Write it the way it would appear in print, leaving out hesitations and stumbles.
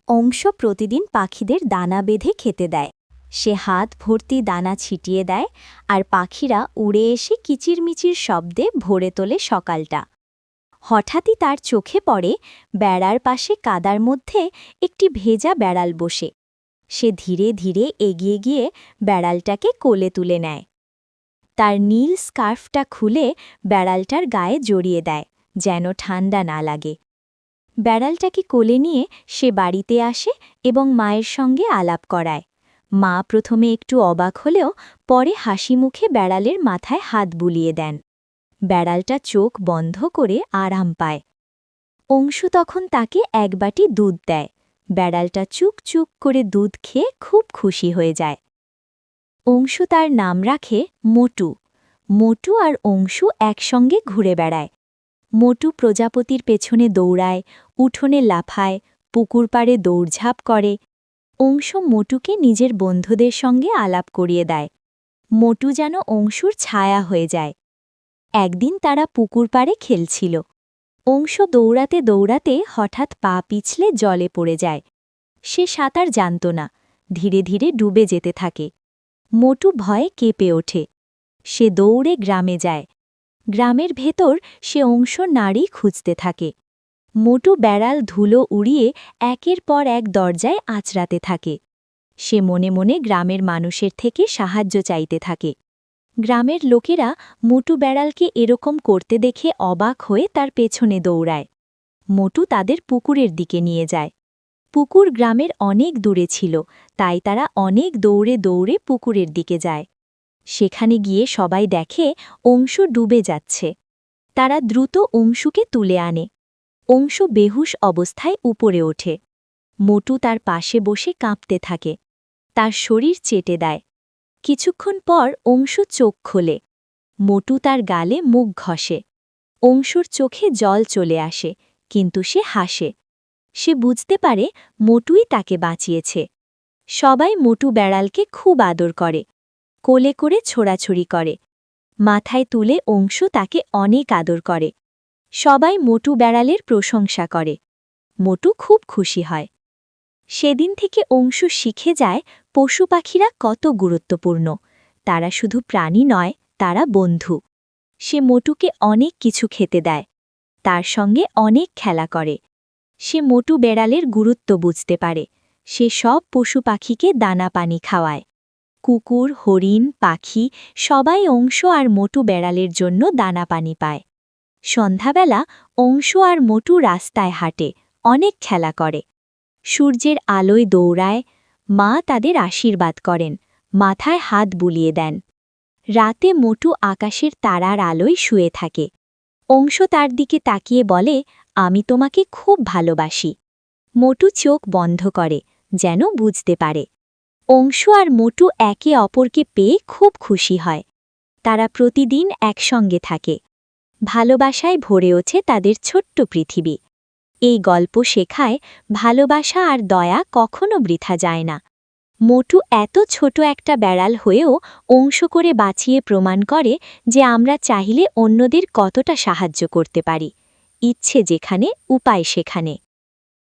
অংশ প্রতিদিন পাখিদের দানা বেঁধে খেতে দেয়। সে হাত ভর্তি দানা ছিটিয়ে দেয় আর পাখিরা উড়ে এসে কিচিরমিচির শব্দে ভরে তোলে সকালটা। হঠাৎই তার চোখে পড়ে বেড়ার পাশে কাদার মধ্যে একটি ভেজা বেড়াল বসে। সে ধীরে ধীরে এগিয়ে গিয়ে বেড়ালটাকে কোলে তুলে নেয়। তার নীল স্কার্ফটা খুলে বেড়ালটার গায়ে জড়িয়ে দেয়, যেন ঠান্ডা না লাগে। বেড়ালটাকে কোলে নিয়ে সে বাড়িতে আসে এবং মায়ের সঙ্গে আলাপ করায়। মা প্রথমে একটু অবাক হলেও পরে হাসি মুখে বেড়ালের মাথায় হাত বুলিয়ে দেন। বেড়ালটা চোখ বন্ধ করে আরাম পায়। অংশু তখন তাকে এক বাটি দুধ দেয়। বেড়ালটা চুক চুক করে দুধ খেয়ে খুব খুশি হয়ে যায়। অংশু তার নাম রাখে মোটু। মোটু আর অংশু একসঙ্গে ঘুরে বেড়ায়। মোটু প্রজাপতির পেছনে দৌড়ায়, উঠোনে লাফায়, পুকুর পাড়ে দৌড়ঝাঁপ করে। অংশু মোটুকে নিজের বন্ধুদের সঙ্গে আলাপ করিয়ে দেয়। মোটু যেন অংশুর ছায়া হয়ে যায়। একদিন তারা পুকুর পাড়ে খেলছিল। অংশু দৌড়াতে দৌড়াতে হঠাৎ পা পিছলে জলে পড়ে যায়। সে সাঁতার জানত না, ধীরে ধীরে ডুবে যেতে থাকে। মোটু ভয়ে কেঁপে ওঠে। সে দৌড়ে গ্রামে যায়। গ্রামের ভেতর সে অংশুর নাড়ি খুঁজতে থাকে। মোটু বেড়াল ধুলো উড়িয়ে একের পর এক দরজায় আঁচড়াতে থাকে। সে মনে মনে গ্রামের মানুষের থেকে সাহায্য চাইতে থাকে। গ্রামের লোকেরা মোটু বেড়ালকে এরকম করতে দেখে অবাক হয়ে তার পেছনে দৌড়ায়। মোটু তাদের পুকুরের দিকে নিয়ে যায়। পুকুর গ্রামের অনেক দূরে ছিল, তাই তারা অনেক দৌড়ে দৌড়ে পুকুরের দিকে যায়। সেখানে গিয়ে সবাই দেখে অংশু ডুবে যাচ্ছে। তারা দ্রুত অংশুকে তুলে আনে। অংশু বেহুশ অবস্থায় উপরে ওঠে। মোটু তার পাশে বসে কাঁপতে থাকে। তার শরীর চেটে দেয়। কিছুক্ষণ পর অংশু চোখ খোলে। মোটু তার গালে মুখ ঘষে। অংশুর চোখে জল চলে আসে, কিন্তু সে হাসে। সে বুঝতে পারে মোটুই তাকে বাঁচিয়েছে। সবাই মোটু বেড়ালকে খুব আদর করে, কোলে করে ছোড়াছুড়ি করে। মাথায় তুলে অংশু তাকে অনেক আদর করে। সবাই মোটু বেড়ালের প্রশংসা করে। মোটু খুব খুশি হয়। সেদিন থেকে অংশু শিখে যায় পশু পাখিরা কত গুরুত্বপূর্ণ। তারা শুধু প্রাণী নয়, তারা বন্ধু। সে মোটুকে অনেক কিছু খেতে দেয়। তার সঙ্গে অনেক খেলা করে। সে মোটু বেড়ালের গুরুত্ব বুঝতে পারে। সে সব পশু পাখিকে দানা পানি খাওয়ায়। কুকুর, হরিণ, পাখি সবাই অংশু আর মোটু বেড়ালের জন্য দানা পানি পায়। সন্ধ্যাবেলা অংশু আর মোটু রাস্তায় হাঁটে, অনেক খেলা করে। সূর্যের আলোয় দৌড়ায়। মা তাদের আশীর্বাদ করেন, মাথায় হাত বুলিয়ে দেন। রাতে মোটু আকাশের তারার আলোয় শুয়ে থাকে। অংশু তার দিকে তাকিয়ে বলে, আমি তোমাকে খুব ভালোবাসি। মোটু চোখ বন্ধ করে, যেন বুঝতে পারে। অংশু আর মোটু একে অপরকে পেয়ে খুব খুশি হয়। তারা প্রতিদিন একসঙ্গে থাকে। ভালোবাসায় ভরে ওঠে তাদের ছোট্ট পৃথিবী। এই গল্প শেখায় ভালোবাসা আর দয়া কখনো বৃথা যায় না। মোটু এত ছোট একটা বেড়াল হয়েও অংশ করে বাঁচিয়ে প্রমাণ করে যে আমরা চাইলে অন্যদের কতটা সাহায্য করতে পারি। ইচ্ছে যেখানে, উপায় সেখানে।